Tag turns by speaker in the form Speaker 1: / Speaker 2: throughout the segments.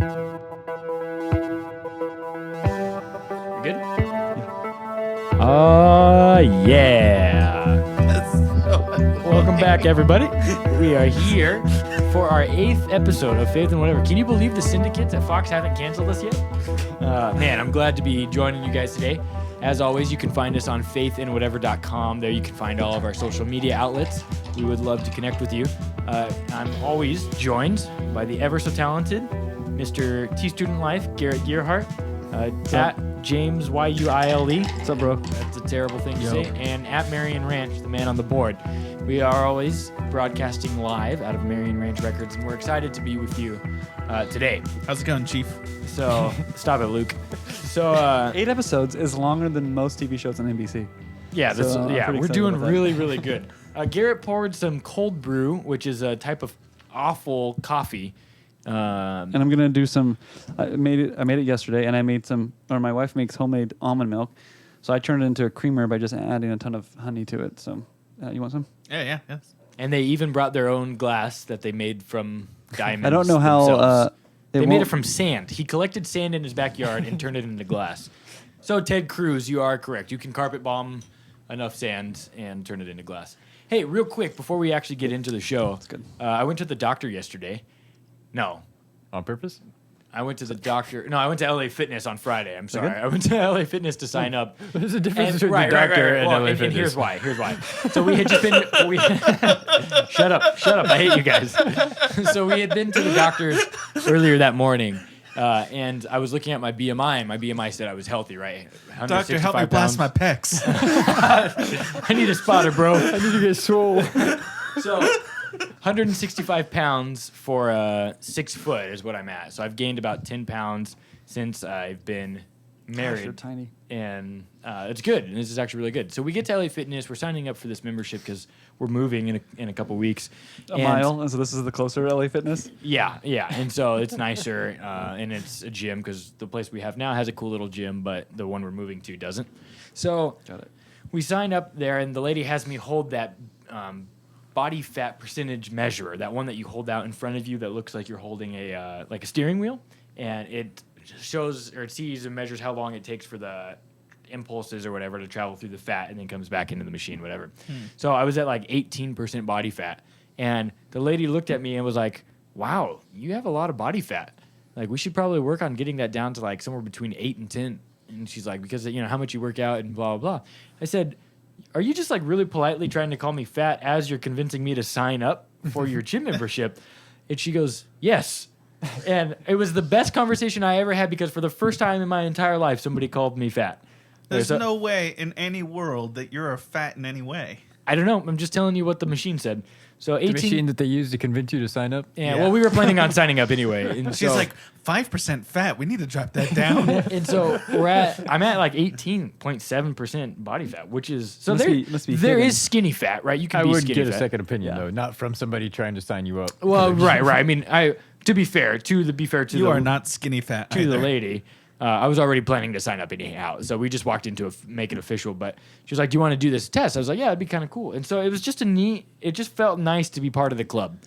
Speaker 1: Good? Yeah. Welcome back, everybody. We are here for our 8th episode of Faith and Whatever. Can you believe the syndicates at Fox haven't canceled us yet? Man, I'm glad to be joining you guys today. As always, you can find us on faithandwhatever.com. There you can find all of our social media outlets. We would love to connect with you. I'm always joined by the ever so talented Mr. T Student Life, Garrett Gearhart. At James Y-U-I-L-E.
Speaker 2: What's up, bro?
Speaker 1: That's a terrible thing to say. And at Marion Ranch, the man on the board. We are always broadcasting live out of Marion Ranch Records, and we're excited to be with you today.
Speaker 3: How's it going, Chief?
Speaker 1: So, stop it, Luke. So,
Speaker 2: 8 episodes is longer than most TV shows on NBC.
Speaker 1: Yeah,
Speaker 2: So,
Speaker 1: we're doing really, really good. Garrett poured some cold brew, which is a type of awful coffee.
Speaker 2: And I'm gonna do some. I made it yesterday, and my wife makes homemade almond milk, so I turned it into a creamer by just adding a ton of honey to it. So, you want some?
Speaker 3: Yeah, yes.
Speaker 1: And they even brought their own glass that they made from diamonds.
Speaker 2: I don't know how.
Speaker 1: They made it from sand. He collected sand in his backyard and turned it into glass. So Ted Cruz, you are correct. You can carpet bomb enough sand and turn it into glass. Hey, real quick before we actually get into the show,
Speaker 2: That's good.
Speaker 1: I went to the doctor yesterday. No.
Speaker 4: On purpose?
Speaker 1: I went to the doctor. No, I went to LA Fitness on Friday. I'm sorry.
Speaker 2: Okay.
Speaker 1: I went to LA Fitness to sign up.
Speaker 4: There's a difference
Speaker 1: And-
Speaker 4: between
Speaker 1: right,
Speaker 4: the doctor and
Speaker 1: Well,
Speaker 4: LA
Speaker 1: and
Speaker 4: Fitness.
Speaker 1: here's why. So we had just been. Shut up. I hate you guys. So we had been to the doctor's earlier that morning, and I was looking at my BMI, and my BMI said I was healthy, right?
Speaker 3: Doctor, help me blast my pecs.
Speaker 1: I need a spotter, bro.
Speaker 4: I need to get swole.
Speaker 1: So 165 pounds for 6 foot is what I'm at. So I've gained about 10 pounds since I've been married.
Speaker 2: Gosh, you're tiny.
Speaker 1: And it's good. And this is actually really good. So we get to LA Fitness. We're signing up for this membership because we're moving in a couple weeks.
Speaker 2: A mile, and so this is the closer LA Fitness.
Speaker 1: Yeah. And so it's nicer, and it's a gym because the place we have now has a cool little gym, but the one we're moving to doesn't. So
Speaker 2: Got it.
Speaker 1: we sign up there, and the lady has me hold that body fat percentage measurer, that one that you hold out in front of you that looks like you're holding a like a steering wheel, and it shows or it sees and measures how long it takes for the impulses or whatever to travel through the fat and then comes back into the machine, whatever. So I was at like 18% body fat, and the lady looked at me and was like, wow, you have a lot of body fat. Like, we should probably work on getting that down to like somewhere between 8 and 10. And she's like, because how much you work out and blah, blah, blah. I said, are you just like really politely trying to call me fat as you're convincing me to sign up for your gym membership? And she goes, yes. And it was the best conversation I ever had because for the first time in my entire life, somebody called me fat.
Speaker 3: There's no way in any world that you're fat in any way.
Speaker 1: I don't know. I'm just telling you what the machine said. So 18.
Speaker 4: The machine that they use to convince you to sign up?
Speaker 1: Yeah, well, we were planning on signing up anyway. And
Speaker 3: She's
Speaker 1: so,
Speaker 3: like, 5% fat. We need to drop that down.
Speaker 1: and so I'm at like 18.7% body fat, which is so
Speaker 2: Must
Speaker 1: there.
Speaker 2: be
Speaker 1: There
Speaker 2: hidden.
Speaker 1: is skinny fat, right? You can
Speaker 4: I
Speaker 1: be
Speaker 4: would
Speaker 1: skinny
Speaker 4: get a
Speaker 1: fat.
Speaker 4: second opinion,
Speaker 2: Yeah.
Speaker 4: though, not from somebody trying to sign you up.
Speaker 1: Well, right. I mean, to be fair to
Speaker 3: You are not skinny fat
Speaker 1: to
Speaker 3: either.
Speaker 1: the lady. I was already planning to sign up anyhow, so we just walked into make it official. But she was like, "Do you want to do this test?" I was like, "Yeah, it'd be kind of cool." And so it was just it just felt nice to be part of the club.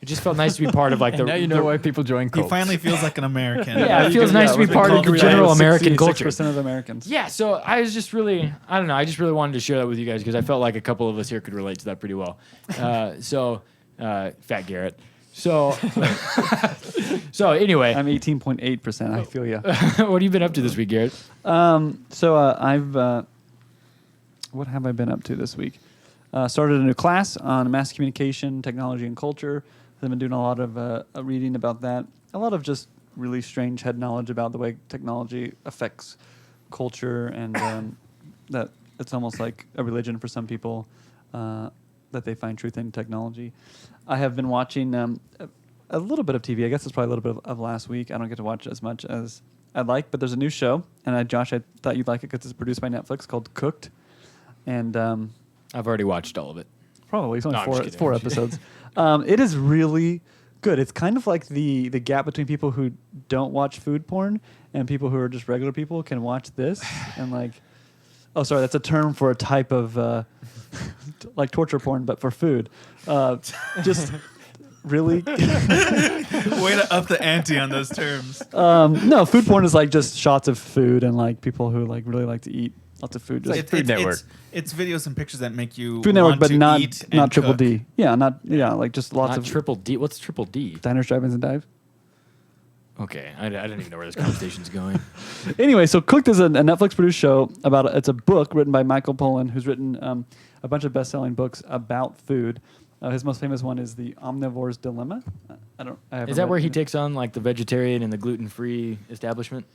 Speaker 1: It just felt nice to be part of like the.
Speaker 4: Now you know why people join
Speaker 3: He
Speaker 4: cults.
Speaker 3: finally feels like an American.
Speaker 1: Yeah, it feels nice to be
Speaker 3: we're
Speaker 1: part of the
Speaker 3: called
Speaker 1: general
Speaker 3: realize
Speaker 1: American culture.
Speaker 2: 66% of Americans.
Speaker 1: Yeah, so I was just really, I don't know, I just really wanted to share that with you guys because I felt like a couple of us here could relate to that pretty well. Fat Garrett. So anyway,
Speaker 2: I'm 18.8%. I feel you.
Speaker 1: what have you been up to this week, Garrett?
Speaker 2: I've what have I been up to this week? Started a new class on mass communication, technology, and culture. I've been doing a lot of reading about that. A lot of just really strange head knowledge about the way technology affects culture, and that it's almost like a religion for some people that they find truth in technology. I have been watching a little bit of TV. I guess it's probably a little bit of last week. I don't get to watch as much as I'd like, but there's a new show, and Josh, I thought you'd like it because it's produced by Netflix called Cooked, and
Speaker 1: I've already watched all of it.
Speaker 2: probably it's only
Speaker 1: No, I'm just
Speaker 2: four,
Speaker 1: kidding.
Speaker 2: four episodes. It is really good. It's kind of like the gap between people who don't watch food porn and people who are just regular people can watch this and like. Oh, sorry, that's a term for a type of like torture porn, but for food. Just really.
Speaker 3: Way to up the ante on those terms.
Speaker 2: No, food porn is like just shots of food and like people who like really like to eat lots of food. Just
Speaker 4: Food Network.
Speaker 3: It's videos and pictures that make you
Speaker 2: Food Network,
Speaker 3: want
Speaker 2: but
Speaker 3: to
Speaker 2: not
Speaker 3: eat and
Speaker 2: not Triple
Speaker 3: cook.
Speaker 2: D. Yeah, like just lots
Speaker 1: Not
Speaker 2: of
Speaker 1: triple D. What's triple D?
Speaker 2: diners, drive-ins, and dive.
Speaker 1: Okay, I don't even know where this conversation's going.
Speaker 2: Anyway, so Cooked is a Netflix produced show about it's a book written by Michael Pollan, who's written a bunch of best-selling books about food. His most famous one is The Omnivore's Dilemma. I haven't
Speaker 1: Is that
Speaker 2: read
Speaker 1: where he
Speaker 2: it.
Speaker 1: takes on like the vegetarian and the gluten-free establishment?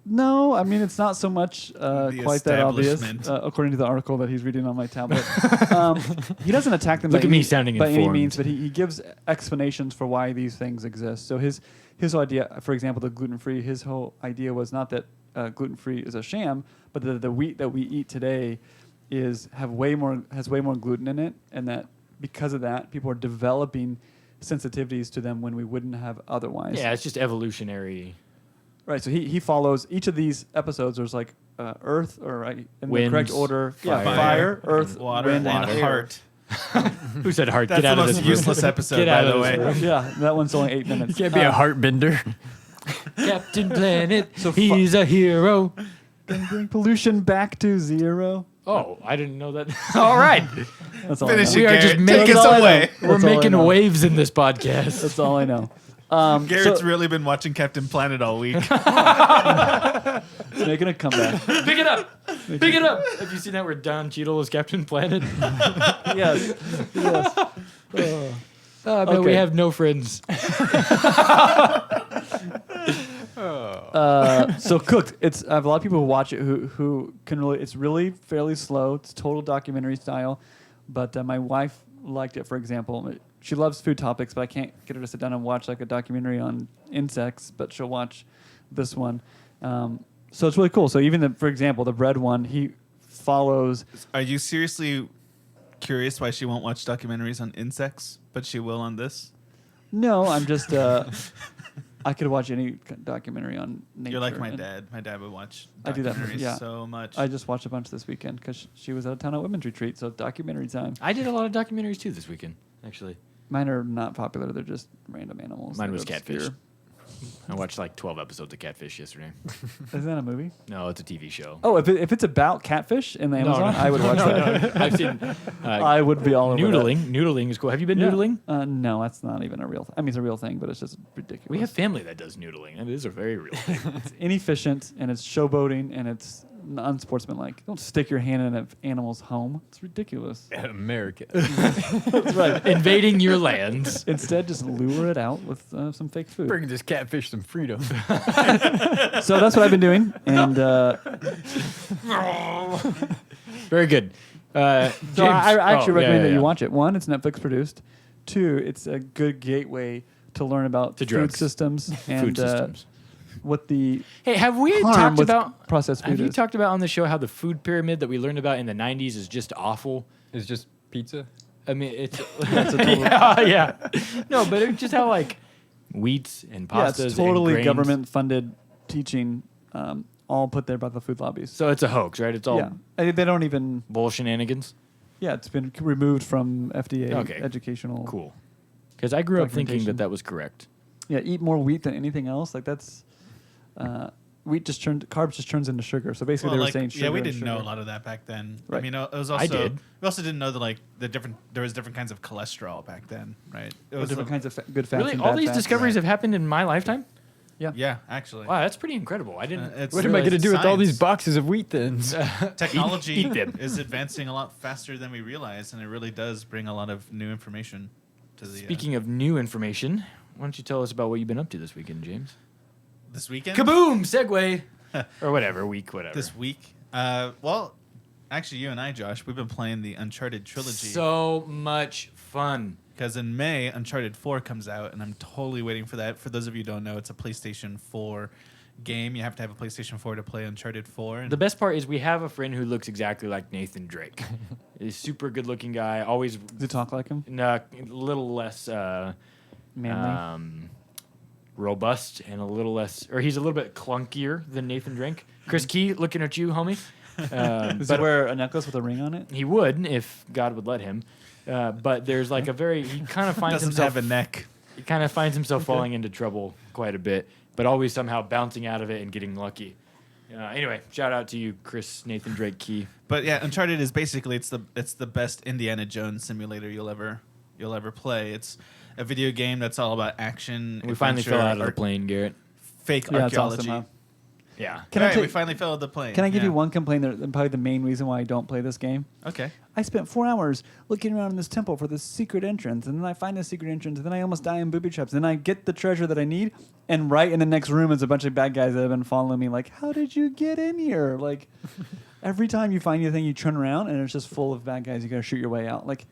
Speaker 2: No, I mean it's not so much quite that obvious,
Speaker 3: establishment.
Speaker 2: according to the article that he's reading on my tablet. He doesn't attack them
Speaker 1: Look
Speaker 2: by,
Speaker 1: at me
Speaker 2: any,
Speaker 1: sounding
Speaker 2: by any
Speaker 1: informed.
Speaker 2: means, but he gives explanations for why these things exist. So his whole idea, for example, the gluten-free, his whole idea was not that gluten-free is a sham, but that the wheat that we eat today has way more gluten in it, and that because of that, people are developing sensitivities to them when we wouldn't have otherwise.
Speaker 1: Yeah, it's just evolutionary.
Speaker 2: Right, so he follows each of these episodes. There's like Earth, or in
Speaker 1: Winds,
Speaker 2: the correct order,
Speaker 1: fire,
Speaker 2: Earth,
Speaker 3: water,
Speaker 2: wind,
Speaker 3: and
Speaker 2: and air.
Speaker 3: heart.
Speaker 1: Who said heart?
Speaker 3: That's
Speaker 1: Get out
Speaker 3: the
Speaker 1: of
Speaker 3: most
Speaker 1: this
Speaker 3: useless
Speaker 1: room.
Speaker 3: episode,
Speaker 1: Get
Speaker 3: by
Speaker 1: out
Speaker 3: the
Speaker 1: of
Speaker 3: way.
Speaker 1: this room.
Speaker 2: Yeah, that one's only 8 minutes.
Speaker 4: You can't be a heartbender.
Speaker 1: Captain Planet, he's a hero.
Speaker 2: Can bring pollution back to zero.
Speaker 1: Oh, I didn't know that. All right,
Speaker 2: That's all
Speaker 3: Finish
Speaker 2: I
Speaker 3: it,
Speaker 2: know.
Speaker 1: We are just
Speaker 3: Garrett.
Speaker 1: making
Speaker 3: Take us
Speaker 2: all I know.
Speaker 3: away.
Speaker 1: we're
Speaker 2: That's all I
Speaker 1: making
Speaker 2: know.
Speaker 1: waves in this podcast.
Speaker 2: That's all I know.
Speaker 3: Garrett's
Speaker 2: so,
Speaker 3: really been watching Captain Planet all week.
Speaker 2: it's making a comeback.
Speaker 1: Pick it up. Pick it up. Have you seen that where Don Cheadle is Captain Planet?
Speaker 2: Yes.
Speaker 1: Oh, man, we
Speaker 2: Okay.
Speaker 1: have no friends.
Speaker 2: So Cooked, I have a lot of people who watch it who can really. It's really fairly slow. It's total documentary style, but my wife liked it. For example, she loves food topics, but I can't get her to sit down and watch like a documentary on insects. But she'll watch this one. So it's really cool. So even for example, the bread one, he follows.
Speaker 3: Are you seriously curious why she won't watch documentaries on insects, but she will on this?
Speaker 2: No, I'm just. I could watch any documentary on nature.
Speaker 3: You're like my
Speaker 2: and
Speaker 3: dad. My dad would watch
Speaker 2: I do that,
Speaker 3: documentaries
Speaker 2: yeah.
Speaker 3: so much.
Speaker 2: I just watched a bunch this weekend because she was out of town at women's retreat. So documentary time.
Speaker 1: I did a lot of documentaries too this weekend, actually.
Speaker 2: Mine are not popular. They're just random animals.
Speaker 1: Mine
Speaker 2: that
Speaker 1: was
Speaker 2: are
Speaker 1: Catfish.
Speaker 2: obscure.
Speaker 1: I watched like 12 episodes of Catfish yesterday.
Speaker 2: Isn't that a movie?
Speaker 1: No, it's a TV show.
Speaker 2: Oh, if it's about catfish in the
Speaker 1: No,
Speaker 2: Amazon,
Speaker 1: no.
Speaker 2: I would watch that.
Speaker 1: No. I've seen
Speaker 2: I would be all over
Speaker 1: Noodling. Noodling is cool. Have you been
Speaker 2: that.
Speaker 1: noodling?
Speaker 2: No, that's not even a real thing. I mean, it's a real thing, but it's just ridiculous.
Speaker 1: We have family that does noodling, and it is a very real thing.
Speaker 2: It's inefficient, and it's showboating, and it's unsportsmanlike. Don't stick your hand in an animal's home. It's ridiculous.
Speaker 4: America.
Speaker 2: That's right.
Speaker 1: Invading your lands.
Speaker 2: Instead, just lure it out with some fake food.
Speaker 4: Bring this catfish some freedom.
Speaker 2: So that's what I've been doing, and
Speaker 1: Very good.
Speaker 2: so I actually recommend that you
Speaker 1: watch.
Speaker 2: watch it. One, it's Netflix produced. Two, it's a good gateway to learn about
Speaker 1: To
Speaker 2: food
Speaker 1: drugs.
Speaker 2: systems and
Speaker 1: Food systems.
Speaker 2: what the
Speaker 1: Hey, have we
Speaker 2: harm
Speaker 1: talked
Speaker 2: with
Speaker 1: about
Speaker 2: processed food
Speaker 1: Have you
Speaker 2: is.
Speaker 1: talked about on the show how the food pyramid that we learned about in the 90s is just awful?
Speaker 4: It's just pizza.
Speaker 1: I mean, it's
Speaker 2: That's a total-
Speaker 1: yeah. No, but it's just how like wheats and pastas
Speaker 2: Yeah, it's totally
Speaker 1: and grains.
Speaker 2: government-funded teaching, all put there by the food lobbies.
Speaker 1: So it's a hoax, right? It's all
Speaker 2: Yeah, they don't even.
Speaker 1: bull shenanigans.
Speaker 2: Yeah, it's been removed from FDA
Speaker 1: Okay.
Speaker 2: educational.
Speaker 1: Cool. Because I grew up thinking
Speaker 2: Documentation.
Speaker 1: that was correct.
Speaker 2: Yeah, eat more wheat than anything else. Like that's carbs just turns into sugar. So basically,
Speaker 3: Well,
Speaker 2: they were
Speaker 3: like,
Speaker 2: saying sugar.
Speaker 3: yeah, we
Speaker 2: and
Speaker 3: didn't know a
Speaker 2: sugar.
Speaker 3: lot of that back then. I
Speaker 2: Right.
Speaker 3: mean, it was also
Speaker 1: I did.
Speaker 3: We also didn't know that like there was different kinds of cholesterol back then, right? It was
Speaker 2: Different kinds of good fats.
Speaker 1: Really,
Speaker 2: and
Speaker 1: all
Speaker 2: bad
Speaker 1: these
Speaker 2: fats.
Speaker 1: discoveries have happened in my lifetime.
Speaker 2: Yeah.
Speaker 3: Yeah, actually.
Speaker 1: Wow, that's pretty incredible. I didn't.
Speaker 3: It's
Speaker 4: What am I
Speaker 3: really
Speaker 4: going to do with all these
Speaker 3: science.
Speaker 4: boxes of wheat thins?
Speaker 3: Technology
Speaker 1: Eat them.
Speaker 3: is advancing a lot faster than we realize, and it really does bring a lot of new information to the.
Speaker 1: Speaking of new information, why don't you tell us about what you've been up to this weekend, James?
Speaker 3: this weekend,
Speaker 1: Kaboom! Segue. Or whatever, week, whatever.
Speaker 3: this week, well, actually, you and I, Josh, we've been playing the Uncharted trilogy.
Speaker 1: So much fun.
Speaker 3: Because in May, Uncharted 4 comes out, and I'm totally waiting for that. For those of you who don't know, it's a PlayStation 4 game. You have to have a PlayStation 4 to play Uncharted 4. And
Speaker 1: The best part is we have a friend who looks exactly like Nathan Drake. He's a super good-looking guy. Always
Speaker 2: Does it talk like him?
Speaker 1: a little less
Speaker 2: Manly.
Speaker 1: robust and a little less, or he's a little bit clunkier than Nathan Drake. Chris Key, looking at you, homie.
Speaker 2: Does he wear a necklace with a ring on it?
Speaker 1: He would if God would let him. But there's like a very he kind of finds
Speaker 3: Doesn't
Speaker 1: himself
Speaker 3: have a neck.
Speaker 1: he kind of finds himself falling into trouble quite a bit, but always somehow bouncing out of it and getting lucky. Anyway, shout out to you, Chris Nathan Drake Key.
Speaker 3: But yeah, Uncharted is basically it's the best Indiana Jones simulator you'll ever play. It's a video game that's all about action.
Speaker 1: We finally
Speaker 3: adventure,
Speaker 1: fell out of the plane, Garrett.
Speaker 3: Fake
Speaker 2: Yeah, it's
Speaker 3: archaeology.
Speaker 2: awesome, huh?
Speaker 1: Yeah.
Speaker 2: Can I
Speaker 3: Right,
Speaker 2: take-
Speaker 3: we finally fell out of the plane.
Speaker 2: Can I give
Speaker 3: Yeah.
Speaker 2: you one complaint that probably the main reason why I don't play this game?
Speaker 3: Okay.
Speaker 2: I spent 4 hours looking around in this temple for this secret entrance, and then I find this secret entrance, and then I almost die in booby traps. Then I get the treasure that I need, and right in the next room is a bunch of bad guys that have been following me. Like, how did you get in here? Like, every time you find anything, you turn around, and it's just full of bad guys. You gotta shoot your way out. Like,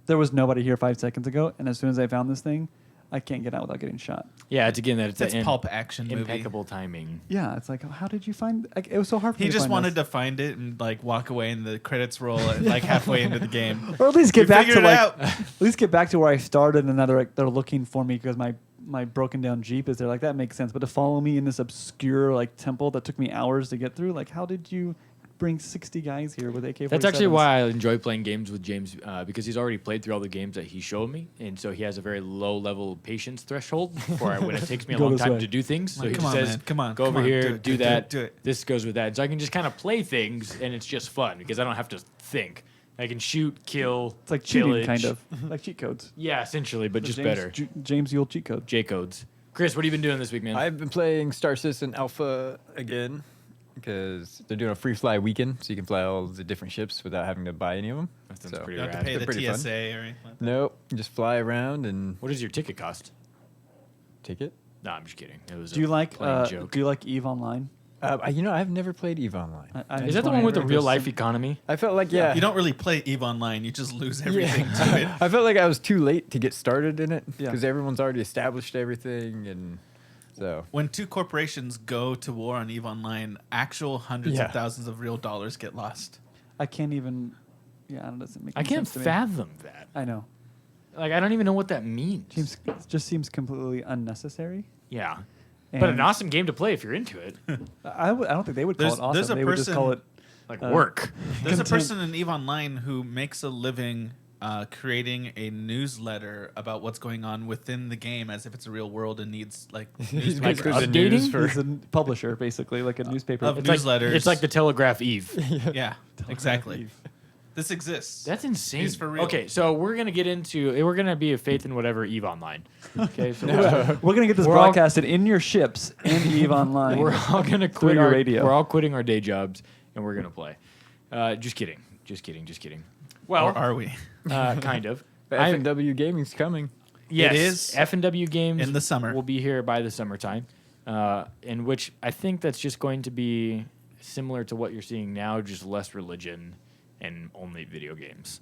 Speaker 2: there was nobody here 5 seconds ago, and as soon as I found this thing, I can't get out without getting shot.
Speaker 1: Yeah, it's again that it's
Speaker 3: That's
Speaker 1: an
Speaker 3: pulp action movie.
Speaker 1: impeccable timing.
Speaker 2: Yeah, it's like, how did you find? Like, it was so hard for me
Speaker 3: He
Speaker 2: to
Speaker 3: just
Speaker 2: find
Speaker 3: wanted
Speaker 2: this.
Speaker 3: to find it and like walk away, and the credits roll at, like halfway into the game.
Speaker 2: Or at least get
Speaker 3: You
Speaker 2: back to
Speaker 3: figured it
Speaker 2: like,
Speaker 3: out.
Speaker 2: at least get back to where I started, and now they're looking for me because my broken down Jeep is there. Like, that makes sense. But to follow me in this obscure like temple that took me hours to get through, like, how did you bring 60 guys here with AK-47s?
Speaker 1: That's actually why I enjoy playing games with James because he's already played through all the games that he showed me, and so he has a very low level patience threshold for when it takes me a
Speaker 2: Go
Speaker 1: long
Speaker 2: this
Speaker 1: time
Speaker 2: way.
Speaker 1: to do things. So
Speaker 3: Like,
Speaker 1: he
Speaker 3: come
Speaker 1: just
Speaker 3: on,
Speaker 1: says,
Speaker 3: man. Come on,
Speaker 1: go
Speaker 3: come
Speaker 1: over
Speaker 3: on.
Speaker 1: here,
Speaker 3: Do it,
Speaker 1: do
Speaker 3: do it,
Speaker 1: that.
Speaker 3: do it.
Speaker 1: This goes with that. So I can just kind of play things, and it's just fun because I don't have to think. I can shoot, kill.
Speaker 2: It's like cheating,
Speaker 1: pillage.
Speaker 2: kind of like cheat codes.
Speaker 1: Yeah, essentially, but just
Speaker 2: James,
Speaker 1: better.
Speaker 2: James Yule cheat code.
Speaker 1: J codes. Chris, what have you been doing this week, man?
Speaker 4: I've been playing Star Citizen Alpha again because they're doing a free fly weekend, so you can fly all the different ships without having to buy any of them.
Speaker 1: That sounds
Speaker 4: So-
Speaker 1: pretty
Speaker 3: You don't have
Speaker 1: rad.
Speaker 3: to pay
Speaker 4: They're
Speaker 3: the
Speaker 4: pretty fun.
Speaker 3: TSA or anything like that.
Speaker 4: Nope, you just fly around and
Speaker 1: What does your ticket cost?
Speaker 4: take it.
Speaker 1: No, I'm just kidding. It was
Speaker 2: Do you
Speaker 1: a
Speaker 2: like
Speaker 1: plain joke.
Speaker 2: Do you like Eve Online?
Speaker 4: I've never played EVE Online.
Speaker 1: Is that the one with the real life economy?
Speaker 4: I felt like yeah.
Speaker 3: You don't really play EVE Online. You just lose everything to it.
Speaker 4: I felt like I was too late to get started in it
Speaker 2: Yeah.
Speaker 4: because everyone's already established everything, and so
Speaker 3: When two corporations go to war on EVE Online, actual hundreds
Speaker 4: Yeah.
Speaker 3: of thousands of real dollars get lost.
Speaker 2: I can't even. Yeah, it doesn't make.
Speaker 1: I
Speaker 2: any
Speaker 1: can't
Speaker 2: sense to me.
Speaker 1: fathom that.
Speaker 2: I know.
Speaker 1: Like, I don't even know what that means.
Speaker 2: It just seems completely unnecessary.
Speaker 1: Yeah. But an
Speaker 2: And
Speaker 1: awesome game to play if you're into it.
Speaker 2: I don't think they would call
Speaker 3: There's-
Speaker 2: it awesome.
Speaker 3: there's a
Speaker 2: They would just call it.
Speaker 1: Like
Speaker 2: Uh,
Speaker 1: work.
Speaker 3: There's a
Speaker 2: Content-
Speaker 3: person in EVE Online who makes a living creating a newsletter about what's going on within the game as if it's a real world and needs like
Speaker 4: He's
Speaker 1: Like
Speaker 4: basically the
Speaker 1: updating?
Speaker 4: news for
Speaker 2: He's a publisher, basically, like a newspaper.
Speaker 3: of
Speaker 1: It's like,
Speaker 3: newsletters.
Speaker 1: it's like the Telegraph Eve.
Speaker 3: yeah, exactly. This exists.
Speaker 1: That's insane.
Speaker 3: He's for real.
Speaker 1: Okay, so we're gonna get into we're gonna be a Faith and Whatever Eve Online. Okay, so
Speaker 2: We're gonna get this
Speaker 1: We're all-
Speaker 2: broadcasted in your ships and Eve Online.
Speaker 1: we're all gonna
Speaker 2: Through
Speaker 1: quit
Speaker 2: your
Speaker 1: our
Speaker 2: radio.
Speaker 1: We're all quitting our day jobs and we're gonna play. Just kidding. Just kidding. Well,
Speaker 3: Or are we?
Speaker 1: kind of.
Speaker 4: F&W Gaming's coming.
Speaker 1: Yes,
Speaker 3: It is
Speaker 1: F&W games
Speaker 3: in the summer.
Speaker 1: will be here by the summertime, in which I think that's just going to be similar to what you're seeing now, just less religion and only video games.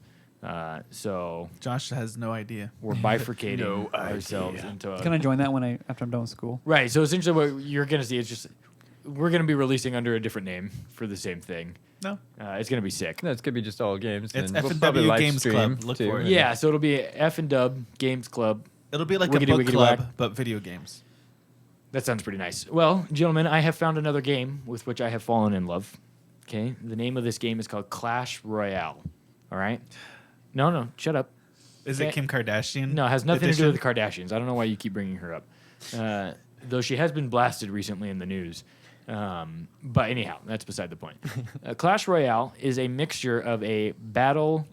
Speaker 1: So
Speaker 3: Josh has no idea.
Speaker 1: we're bifurcating
Speaker 4: No
Speaker 1: ourselves
Speaker 4: idea.
Speaker 1: into
Speaker 2: Can I join that after I'm done with school?
Speaker 1: right. So essentially, what you're going to see is just we're going to be releasing under a different name for the same thing.
Speaker 3: No,
Speaker 1: It's going to be sick.
Speaker 4: No, it's gonna be just all games.
Speaker 3: It's
Speaker 4: and we'll
Speaker 3: F&W
Speaker 4: probably live
Speaker 3: Games
Speaker 4: stream,
Speaker 3: Club. Look
Speaker 4: too.
Speaker 3: for it.
Speaker 1: Yeah, so it'll be F and Dub Games Club.
Speaker 3: it'll be like
Speaker 1: Wiggity,
Speaker 3: a book
Speaker 1: wiggity,
Speaker 3: club,
Speaker 1: whack.
Speaker 3: but video games.
Speaker 1: That sounds pretty nice. Well, gentlemen, I have found another game with which I have fallen in love. Okay, the name of this game is called Clash Royale. All right. No, shut up.
Speaker 3: Is
Speaker 1: Okay.
Speaker 3: it Kim Kardashian?
Speaker 1: No, it has nothing to do
Speaker 3: edition?
Speaker 1: with the Kardashians. I don't know why you keep bringing her up. Though she has been blasted recently in the news. But anyhow, that's beside the point. Clash Royale is a mixture of a battle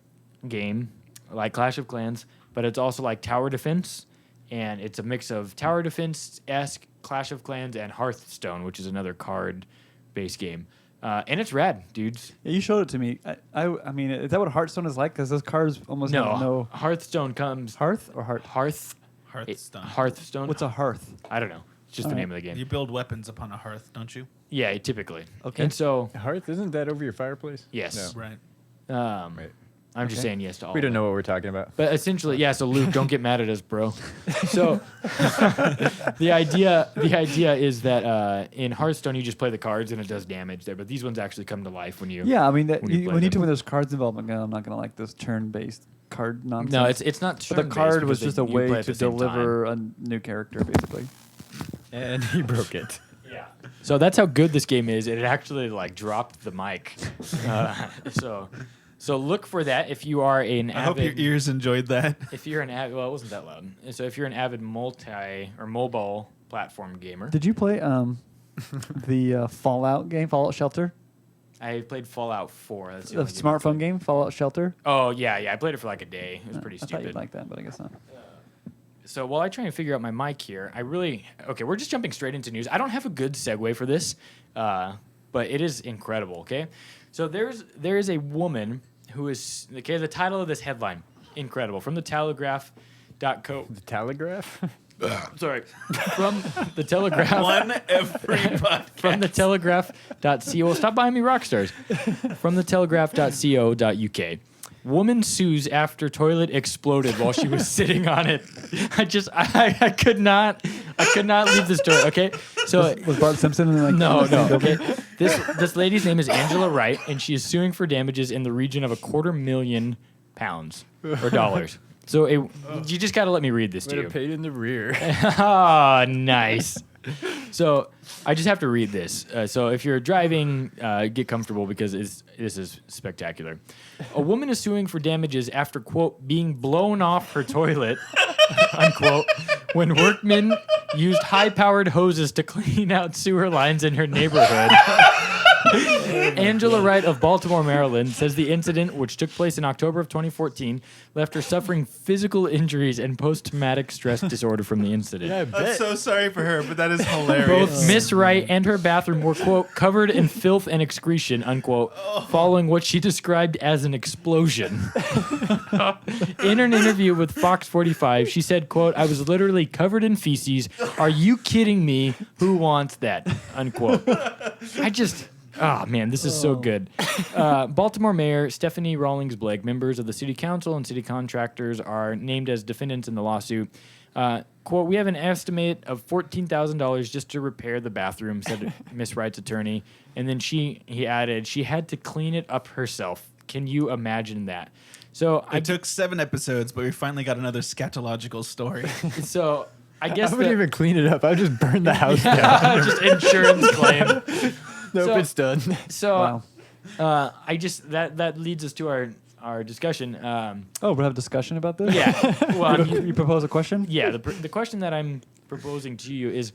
Speaker 1: game like Clash of Clans, but it's also like tower defense. And it's a mix of tower defense-esque Clash of Clans and Hearthstone, which is another card-based game. And it's rad, dudes.
Speaker 2: Yeah, you showed it to me. I mean, is that what Hearthstone is like? Because those cards almost have no
Speaker 1: Hearthstone comes...
Speaker 2: hearth or heart.
Speaker 3: Hearthstone.
Speaker 1: Hearthstone?
Speaker 2: What's a hearth?
Speaker 1: I don't know. It's just the name of the game.
Speaker 3: You build weapons upon a hearth, don't you?
Speaker 1: Yeah, typically.
Speaker 2: Okay.
Speaker 1: And so,
Speaker 4: Hearth, isn't that over your fireplace?
Speaker 1: yes.
Speaker 3: Right.
Speaker 4: Right.
Speaker 1: I'm just
Speaker 2: Okay.
Speaker 1: saying yes to all
Speaker 4: We
Speaker 1: of
Speaker 4: don't
Speaker 1: it.
Speaker 4: know what we're talking about.
Speaker 1: But essentially, yeah. So Luke, don't get mad at us, bro. So the idea is that in Hearthstone you just play the cards and it does damage there, but these ones actually come to life when you.
Speaker 2: Yeah, I mean,
Speaker 1: When you play
Speaker 2: when you
Speaker 1: them.
Speaker 2: tell me there's cards involved, I'm not gonna like this turn-based card nonsense.
Speaker 1: No, it's not.
Speaker 2: But the
Speaker 1: turn-based
Speaker 2: card was
Speaker 1: because
Speaker 2: just a
Speaker 1: you play
Speaker 2: way
Speaker 1: at
Speaker 2: to
Speaker 1: the same
Speaker 2: deliver a new character, basically.
Speaker 4: And he broke it.
Speaker 1: Yeah. So that's how good this game is. It actually like dropped the mic. So So look for that if you are an
Speaker 3: I hope
Speaker 1: avid.
Speaker 3: your ears enjoyed that.
Speaker 1: If you're an avid, well, it wasn't that loud. So if you're an avid mobile platform gamer,
Speaker 2: Did you play the Fallout game, Fallout Shelter?
Speaker 1: I played Fallout 4. That's the
Speaker 2: The
Speaker 1: only game I
Speaker 2: smartphone
Speaker 1: played.
Speaker 2: game, Fallout Shelter?
Speaker 1: Oh yeah, I played it for like a day. It was pretty
Speaker 2: I thought
Speaker 1: stupid.
Speaker 2: you'd like that, but I guess not.
Speaker 1: So while I try and figure out my mic here, okay, we're just jumping straight into news. I don't have a good segue for this, but it is incredible. Okay, so there is a woman who is the title of this headline, incredible, from the Telegraph.co.
Speaker 4: The Telegraph?
Speaker 1: Sorry, from the Telegraph.
Speaker 3: One every podcast.
Speaker 1: From the Telegraph.co. Stop buying me rock stars. From the Telegraph.co.uk. Woman sues after toilet exploded while she was sitting on it. I could not leave the story. Okay, so
Speaker 2: Was Bart Simpson like
Speaker 1: no. Okay, this lady's name is Angela Wright, and she is suing for damages in the region of £250,000 or dollars. So you just got to let me read this to
Speaker 4: Would
Speaker 1: you.
Speaker 4: have paid in the rear.
Speaker 1: Ah, nice. So I just have to read this. So if you're driving, get comfortable because this is spectacular. A woman is suing for damages after, quote, being blown off her toilet, unquote, when workmen used high-powered hoses to clean out sewer lines in her neighborhood. Angela Wright of Baltimore, Maryland, says the incident, which took place in October of 2014, left her suffering physical injuries and post-traumatic stress disorder from the incident.
Speaker 4: Yeah, I
Speaker 3: I'm
Speaker 4: bet.
Speaker 3: so sorry for her, but that is hilarious.
Speaker 1: Both Miss Wright and her bathroom were, quote, covered in filth and excretion, unquote, following what she described as an explosion. In an interview with Fox 45, she said, quote, I was literally covered in feces. Are you kidding me? Who wants that? Unquote. Oh, man, this is so good. Baltimore Mayor Stephanie Rawlings Blake, members of the city council and city contractors are named as defendants in the lawsuit. Quote, we have an estimate of $14,000 just to repair the bathroom, said Miss Wright's attorney. And then he added, she had to clean it up herself. Can you imagine that? So
Speaker 3: It took 7 episodes, but we finally got another scatological story.
Speaker 1: I guess
Speaker 4: I wouldn't even clean it up. I would just burn the house down.
Speaker 1: just insurance claim.
Speaker 4: Nope,
Speaker 1: So-
Speaker 4: it's done.
Speaker 1: So
Speaker 2: Wow.
Speaker 1: that leads us to our discussion.
Speaker 2: Oh, we'll have a discussion about this?
Speaker 1: Yeah. Well,
Speaker 2: You propose a question?
Speaker 1: yeah. The question that I'm proposing to you is,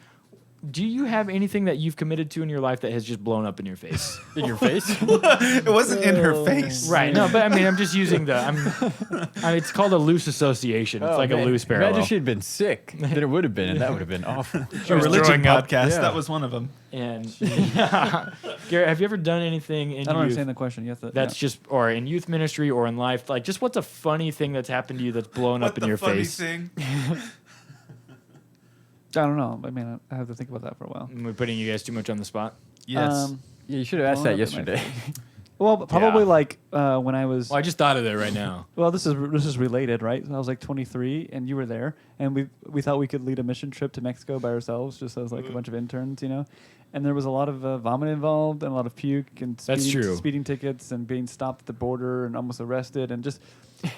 Speaker 1: do you have anything that you've committed to in your life that has just blown up in your face?
Speaker 4: In your face?
Speaker 3: It wasn't in her face.
Speaker 1: Right. No, but I mean, I'm just using it's called a loose association. It's like a loose parallel.
Speaker 4: Imagine she'd been sick. Then it would have been, and that would have been awful.
Speaker 3: A religion
Speaker 1: throwing up.
Speaker 3: podcast.
Speaker 4: Yeah.
Speaker 3: That was one of them.
Speaker 1: And Garrett, have you ever done anything in
Speaker 2: I don't
Speaker 1: youth
Speaker 2: understand the question. You have to,
Speaker 1: that's just, or in youth ministry or in life, like just what's a funny thing that's happened to you that's blown up in your face?
Speaker 3: Thing?
Speaker 2: I don't know. I mean, I have to think about that for a while.
Speaker 1: We're putting you guys too much on the spot.
Speaker 3: Yes.
Speaker 4: Yeah, you should have asked
Speaker 2: Blown
Speaker 4: that
Speaker 2: up in my
Speaker 4: yesterday.
Speaker 2: Well, probably
Speaker 1: Yeah.
Speaker 2: like when I was.
Speaker 1: Well, I just thought of it right now.
Speaker 2: Well, this is related, right? I was like 23, and you were there, and we thought we could lead a mission trip to Mexico by ourselves, just as like a bunch of interns, you know. And there was a lot of vomit involved, and a lot of puke, and
Speaker 1: That's true.
Speaker 2: speeding tickets, and being stopped at the border, and almost arrested, and just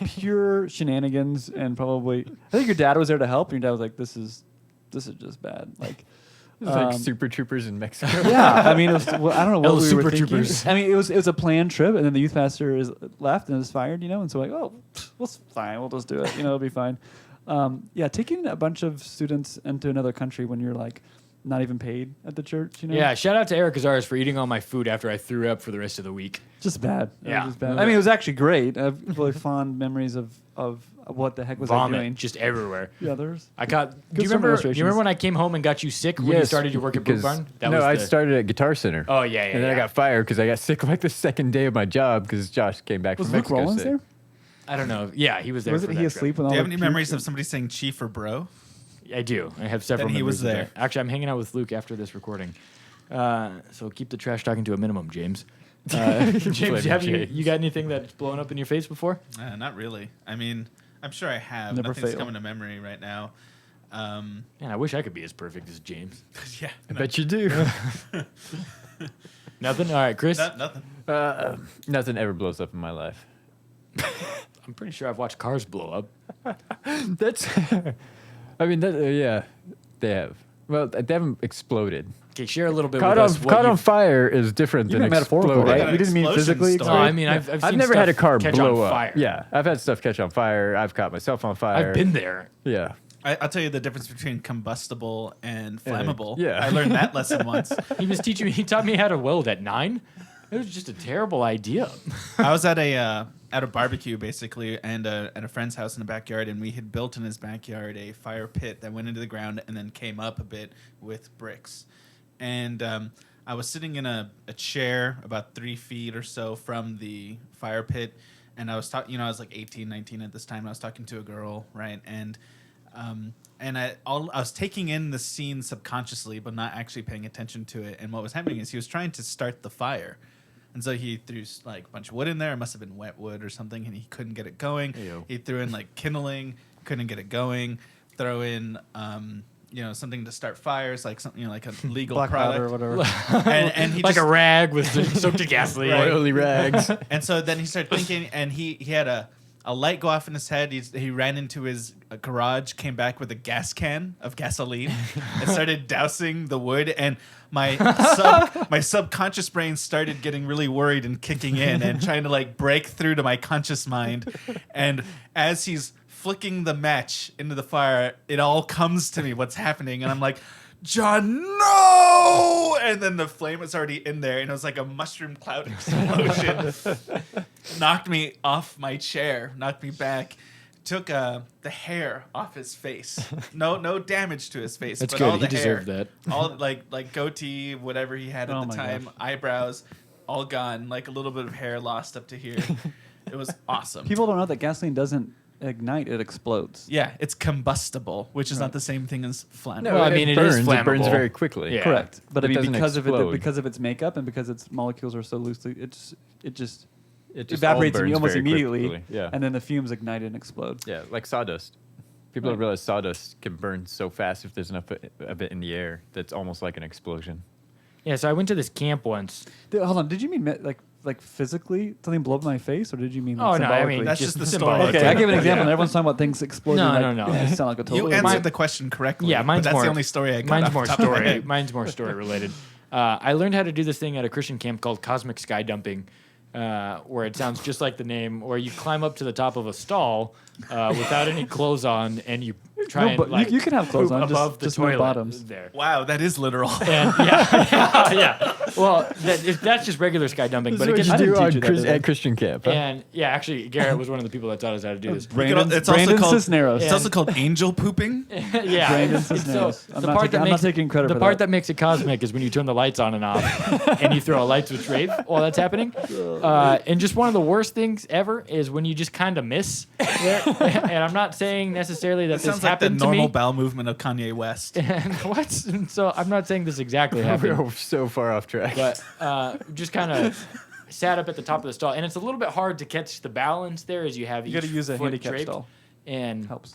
Speaker 2: pure shenanigans. And probably, I think your dad was there to help. And your dad was like, "This is just bad." Like.
Speaker 4: It's like Super Troopers in Mexico.
Speaker 2: Yeah, I mean, it was, well, I don't know what
Speaker 1: Those
Speaker 2: we were
Speaker 1: Super
Speaker 2: thinking.
Speaker 1: Troopers.
Speaker 2: I mean, it was a planned trip, and then the youth pastor is left and is fired, you know, and so like, well, it's fine, we'll just do it, you know, it'll be fine. Yeah, taking a bunch of students into another country when you're like not even paid at the church, you know,
Speaker 1: Yeah, shout out to Eric Azaris for eating all my food after I threw up for the rest of the week.
Speaker 2: just bad. It was
Speaker 1: Yeah.
Speaker 2: just bad. I mean, it was actually great. I have really fond memories of what the heck was I doing?
Speaker 1: Vomit just everywhere.
Speaker 2: The others.
Speaker 1: I got. Do
Speaker 2: Good
Speaker 1: you
Speaker 2: sermon
Speaker 1: remember? Do
Speaker 2: illustrations.
Speaker 1: you remember when I came home and got you sick when you
Speaker 4: Yes,
Speaker 1: started your work at Boot
Speaker 4: because-
Speaker 1: Barn?
Speaker 4: No, I started at Guitar Center.
Speaker 1: Oh yeah, yeah.
Speaker 4: And then I
Speaker 1: yeah.
Speaker 4: got fired because I got sick like the second day of my job because Josh came back
Speaker 2: Was
Speaker 4: from
Speaker 2: Luke
Speaker 4: Mexico.
Speaker 2: Rollins
Speaker 4: sick.
Speaker 2: there?
Speaker 1: I don't know. Yeah, he was there.
Speaker 2: Wasn't
Speaker 1: for
Speaker 2: he
Speaker 1: that trip.
Speaker 2: asleep when all
Speaker 3: Do you have
Speaker 2: the
Speaker 3: any
Speaker 2: puke
Speaker 3: memories of
Speaker 2: and-
Speaker 3: somebody saying chief or bro?
Speaker 1: I do. I have several.
Speaker 3: Then he
Speaker 1: memories
Speaker 3: was
Speaker 1: of
Speaker 3: there.
Speaker 1: that. Actually, I'm hanging out with Luke after this recording. So keep the trash talking to a minimum, James. James,
Speaker 4: Flavor
Speaker 1: you got anything that's blown up in your face before?
Speaker 3: Not really. I mean, I'm sure I have.
Speaker 2: Never
Speaker 3: Nothing's
Speaker 2: fail.
Speaker 3: coming to memory right now.
Speaker 1: Man, I wish I could be as perfect as James.
Speaker 3: Yeah.
Speaker 4: I bet you do.
Speaker 1: Nothing. All right, Chris.
Speaker 3: Nothing.
Speaker 4: Nothing ever blows up in my life.
Speaker 1: I'm pretty sure I've watched cars blow up.
Speaker 4: That's. I mean, yeah, they have. Well, they haven't exploded.
Speaker 1: Okay, share a little bit
Speaker 4: Caught
Speaker 1: with us.
Speaker 4: on, caught on fire is different
Speaker 2: You
Speaker 4: than
Speaker 2: meant metaphorical,
Speaker 4: exploding.
Speaker 2: right? We didn't mean
Speaker 3: Explosion
Speaker 2: physically.
Speaker 3: story.
Speaker 1: No, I
Speaker 2: explode.
Speaker 1: mean I've
Speaker 4: I've
Speaker 1: seen
Speaker 4: never had a
Speaker 1: stuff
Speaker 4: car
Speaker 1: catch
Speaker 4: blow
Speaker 1: on
Speaker 4: up.
Speaker 1: fire.
Speaker 4: Yeah, I've had stuff catch on fire. I've caught myself on fire.
Speaker 1: I've been there.
Speaker 4: Yeah.
Speaker 3: I'll tell you the difference between combustible and flammable.
Speaker 4: yeah.
Speaker 3: I learned that lesson once.
Speaker 1: He taught me how to weld at 9. It was just a terrible idea.
Speaker 3: I was at a barbecue basically, and at a friend's house in the backyard, and we had built in his backyard a fire pit that went into the ground and then came up a bit with bricks. And I was sitting in a chair about 3 feet or so from the fire pit, and I was talking. I was like 18, 19 at this time. And I was talking to a girl, right? And I was taking in the scene subconsciously, but not actually paying attention to it. And what was happening is he was trying to start the fire. And so he threw like a bunch of wood in there. It must have been wet wood or something, and he couldn't get it going.
Speaker 1: Ew.
Speaker 3: He threw in like kindling, couldn't get it going. Throw in something to start fires, like something like a legal
Speaker 2: Black powder or
Speaker 3: product.
Speaker 2: whatever.
Speaker 3: And he
Speaker 1: Like
Speaker 3: just,
Speaker 1: a rag with soaked in gasoline.
Speaker 3: Right.
Speaker 4: Oily rags.
Speaker 3: and so then he started thinking, and he had a light go off in his head. He ran into his garage, came back with a gas can of gasoline, and started dousing the wood. And my subconscious brain started getting really worried and kicking in and trying to like break through to my conscious mind. And as he's flicking the match into the fire, it all comes to me what's happening, and I'm like, John, no! And then the flame was already in there, and it was like a mushroom cloud explosion. Knocked me off my chair, knocked me back, took the hair off his face. No damage to his face.
Speaker 1: That's
Speaker 3: but
Speaker 1: good.
Speaker 3: All
Speaker 1: He
Speaker 3: the
Speaker 1: deserved
Speaker 3: hair,
Speaker 1: that.
Speaker 3: all like goatee, whatever he had at
Speaker 2: Oh
Speaker 3: the
Speaker 2: my
Speaker 3: time,
Speaker 2: gosh.
Speaker 3: eyebrows, all gone. Like a little bit of hair lost up to here. It was awesome.
Speaker 2: People don't know that gasoline doesn't ignite; it explodes.
Speaker 3: Yeah, it's combustible, which is not the same thing as flammable.
Speaker 1: No, I mean,
Speaker 4: it
Speaker 1: it is
Speaker 4: burns. It burns
Speaker 1: flammable.
Speaker 4: very quickly.
Speaker 1: Yeah.
Speaker 2: Correct, but I
Speaker 4: It
Speaker 2: mean
Speaker 4: doesn't
Speaker 2: because
Speaker 4: explode.
Speaker 2: because of its makeup and because its molecules are so loosely, it just
Speaker 4: It just
Speaker 2: evaporates
Speaker 4: all burns
Speaker 2: almost
Speaker 4: very
Speaker 2: immediately,
Speaker 4: quickly. Yeah.
Speaker 2: and then the fumes ignite and explode.
Speaker 4: Yeah, like sawdust. People don't realize sawdust can burn so fast if there's enough of it in the air that's almost like an explosion.
Speaker 1: Yeah, so I went to this camp once.
Speaker 2: Hold on, did you mean like physically something blow up my face, or did you mean?
Speaker 1: Oh,
Speaker 2: Like
Speaker 1: no, I mean,
Speaker 2: symbolically?
Speaker 3: That's just the story.
Speaker 1: symbolic.
Speaker 2: Okay, I give an example, and
Speaker 3: Yeah.
Speaker 2: everyone's talking about things exploding.
Speaker 1: No,
Speaker 2: like,
Speaker 1: no, no.
Speaker 2: I sound like a
Speaker 3: You
Speaker 2: total.
Speaker 3: answered
Speaker 2: idiot.
Speaker 3: the question correctly.
Speaker 1: Yeah, mine's
Speaker 3: but that's
Speaker 1: more.
Speaker 3: the only story I got.
Speaker 1: Mine's
Speaker 3: off
Speaker 1: more
Speaker 3: the top of my
Speaker 1: story.
Speaker 3: head.
Speaker 1: Mine's more story related. I learned how to do this thing at a Christian camp called cosmic sky dumping, where it sounds just like the name, where you climb up to the top of a stall without any clothes on, and you try
Speaker 2: No,
Speaker 1: and
Speaker 2: but
Speaker 1: like
Speaker 2: you can have clothes
Speaker 1: poop
Speaker 2: on,
Speaker 1: above
Speaker 2: just
Speaker 1: the
Speaker 2: no
Speaker 1: toilet
Speaker 2: bottoms.
Speaker 1: there.
Speaker 3: Wow, that is literal.
Speaker 1: And yeah. Well, that's just regular sky dumping,
Speaker 4: This
Speaker 1: but
Speaker 4: is
Speaker 1: it
Speaker 4: what
Speaker 1: gets
Speaker 4: you
Speaker 2: I didn't
Speaker 4: do
Speaker 2: teach
Speaker 4: on
Speaker 2: you that, did I?
Speaker 4: at Christian camp. Huh?
Speaker 1: and yeah, actually, Garrett was one of the people that taught us how to do this.
Speaker 2: Brandon,
Speaker 3: It's also
Speaker 2: Brandon
Speaker 3: called-
Speaker 2: Cisneros.
Speaker 3: It's also called angel pooping.
Speaker 1: Yeah,
Speaker 2: Brandon
Speaker 1: it's so
Speaker 2: Cisneros.
Speaker 1: the
Speaker 2: I'm not
Speaker 1: part
Speaker 2: taking-
Speaker 1: that
Speaker 2: I'm not
Speaker 1: makes
Speaker 2: taking credit
Speaker 1: the
Speaker 2: for
Speaker 1: part
Speaker 2: that.
Speaker 1: that makes it cosmic is when you turn the lights on and off, and you throw a light switch rave while that's happening. And just one of the worst things ever is when you just kind of miss there. And I'm not saying necessarily that
Speaker 3: That
Speaker 1: this
Speaker 3: sounds like the
Speaker 1: happened to
Speaker 3: normal
Speaker 1: me.
Speaker 3: bowel movement of Kanye West.
Speaker 1: And what? So I'm not saying this exactly happened,
Speaker 4: We're so far off track.
Speaker 1: but just kind of sat up at the top of the stall, and it's a little bit hard to catch the balance there as you have
Speaker 2: You got to
Speaker 1: each
Speaker 2: use a
Speaker 1: foot
Speaker 2: handicap
Speaker 1: draped.
Speaker 2: stall.
Speaker 1: And
Speaker 2: Helps.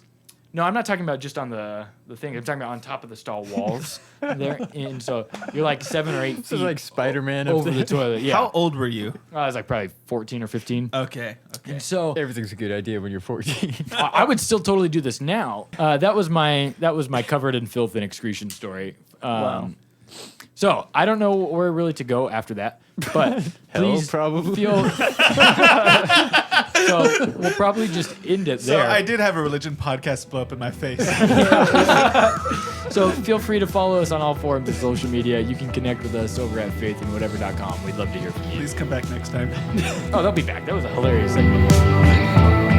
Speaker 1: no, I'm not talking about just on the thing. I'm talking about on top of the stall walls there. And so you're like 7 or 8
Speaker 4: This
Speaker 1: feet
Speaker 4: is like Spider-Man
Speaker 1: over the toilet. Yeah.
Speaker 3: How old were you?
Speaker 1: I was like probably 14 or 15.
Speaker 3: Okay.
Speaker 1: And so
Speaker 4: Everything's a good idea when you're 14.
Speaker 1: I would still totally do this now. That was my covered in filth and excretion story.
Speaker 2: Wow.
Speaker 1: So I don't know where really to go after that, but
Speaker 4: Hell,
Speaker 1: please
Speaker 4: probably.
Speaker 1: feel. So we'll probably just end it
Speaker 3: So
Speaker 1: there.
Speaker 3: I did have a religion podcast blow up in my face.
Speaker 1: So feel free to follow us on all forms of social media. You can connect with us over at faithandwhatever.com. We'd love to hear from you.
Speaker 3: Please come back next time.
Speaker 1: Oh, they'll be back. That was a hilarious segment.